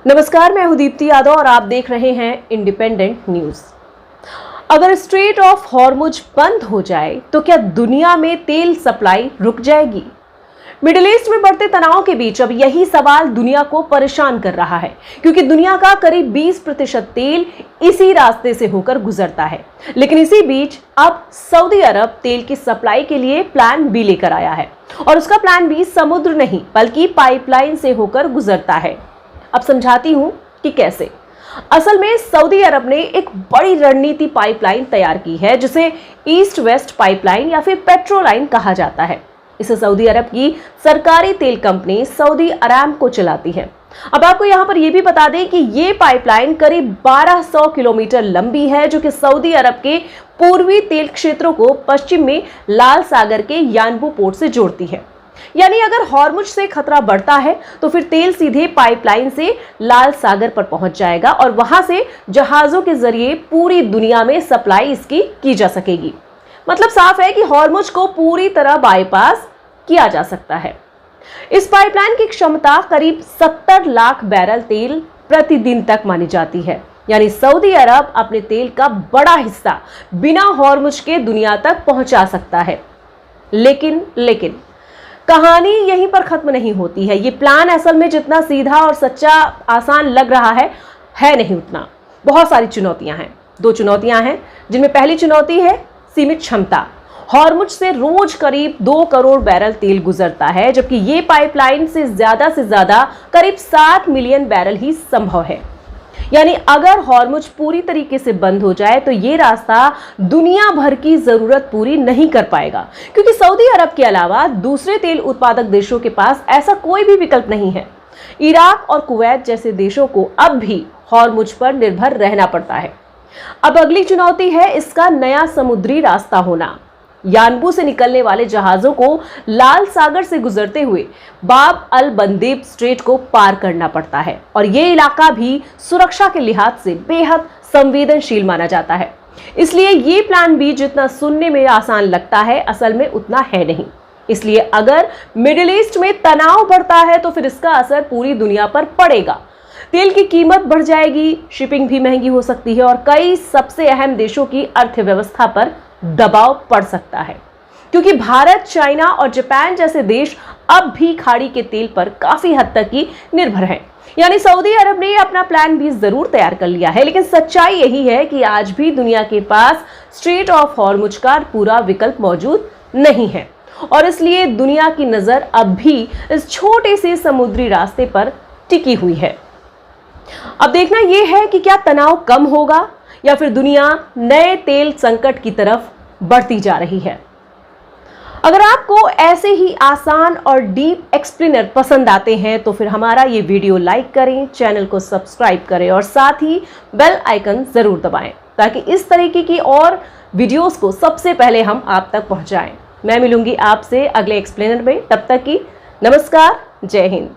नमस्कार, मैं हूं दीप्ति यादव और आप देख रहे हैं इंडिपेंडेंट न्यूज। अगर स्ट्रेट ऑफ हॉर्मुज बंद हो जाए तो क्या दुनिया में तेल सप्लाई रुक जाएगी? मिडिल ईस्ट में बढ़ते तनाव के बीच अब यही सवाल दुनिया को परेशान कर रहा है, क्योंकि दुनिया का करीब 20% तेल इसी रास्ते से होकर गुजरता है। लेकिन इसी बीच अब सऊदी अरब तेल की सप्लाई के लिए प्लान बी लेकर आया है, और उसका प्लान बी समुद्र नहीं बल्कि पाइपलाइन से होकर गुजरता है। अब समझाती हूं कि कैसे। असल में सऊदी अरब ने एक बड़ी रणनीति पाइपलाइन तैयार की है, जिसे ईस्ट वेस्ट पाइपलाइन या फिर पेट्रोलाइन कहा जाता है। इसे सऊदी अरब की सरकारी तेल कंपनी सऊदी अरामको चलाती है। अब आपको यहां पर यह भी बता दें कि ये पाइपलाइन करीब 1200 किलोमीटर लंबी है, जो कि सऊदी अरब के पूर्वी तेल क्षेत्रों को पश्चिम में लाल सागर के यानबू पोर्ट से जोड़ती है। यानी अगर हॉर्मुज से खतरा बढ़ता है तो फिर तेल सीधे पाइपलाइन से लाल सागर पर पहुंच जाएगा और वहां से जहाजों के जरिए पूरी दुनिया में सप्लाई इसकी की जा सकेगी। मतलब साफ है कि हॉर्मुज को पूरी तरह बाईपास किया जा सकता है। इस पाइपलाइन की क्षमता करीब 70 लाख बैरल तेल प्रतिदिन तक मानी जाती है। यानी सऊदी अरब अपने तेल का बड़ा हिस्सा बिना हॉर्मुज के दुनिया तक पहुंचा सकता है। लेकिन कहानी यहीं पर खत्म नहीं होती है। ये प्लान असल में जितना सीधा और सच्चा आसान लग रहा है नहीं उतना। बहुत सारी चुनौतियां हैं। 2 चुनौतियां हैं, जिनमें पहली चुनौती है सीमित क्षमता। हॉर्मुज से रोज करीब 2 करोड़ बैरल तेल गुजरता है, जबकि ये पाइपलाइन से ज्यादा करीब 7 मिलियन बैरल ही संभव है। यानी अगर हॉर्मुज पूरी तरीके से बंद हो जाए तो ये रास्ता दुनिया भर की जरूरत पूरी नहीं कर पाएगा, क्योंकि सऊदी अरब के अलावा दूसरे तेल उत्पादक देशों के पास ऐसा कोई भी विकल्प नहीं है। इराक और कुवैत जैसे देशों को अब भी हॉर्मुज पर निर्भर रहना पड़ता है। अब अगली चुनौती है इसका नया समुद्री रास्ता होना। यानबू से निकलने वाले जहाजों को लाल सागर से गुजरते हुए बाब अल बंदेब स्ट्रेट को पार करना पड़ता है, और ये इलाका भी सुरक्षा के लिहाज से बेहद संवेदनशील माना जाता है। इसलिए ये प्लान बी जितना सुनने में आसान लगता है, असल में उतना है नहीं। इसलिए अगर मिडिल ईस्ट में तनाव बढ़ता है तो फिर इसका असर पूरी दुनिया पर पड़ेगा। तेल की कीमत बढ़ जाएगी, शिपिंग भी महंगी हो सकती है, और कई सबसे अहम देशों की अर्थव्यवस्था पर दबाव पड़ सकता है, क्योंकि भारत, चाइना और जापान जैसे देश अब भी खाड़ी के तेल पर काफी हद तक ही निर्भर हैं। यानी सऊदी अरब ने अपना प्लान भी जरूर तैयार कर लिया है, लेकिन सच्चाई यही है कि आज भी दुनिया के पास स्ट्रेट ऑफ हॉर्मुज का पूरा विकल्प मौजूद नहीं है, और इसलिए दुनिया की नजर अब भी इस छोटे से समुद्री रास्ते पर टिकी हुई है। अब देखना यह है कि क्या तनाव कम होगा या फिर दुनिया नए तेल संकट की तरफ बढ़ती जा रही है। अगर आपको ऐसे ही आसान और डीप एक्सप्लेनर पसंद आते हैं तो फिर हमारा ये वीडियो लाइक करें, चैनल को सब्सक्राइब करें और साथ ही बेल आइकन जरूर दबाएं, ताकि इस तरीके की और वीडियोस को सबसे पहले हम आप तक पहुंचाएं। मैं मिलूंगी आपसे अगले एक्सप्लेनर में। तब तक की नमस्कार, जय हिंद।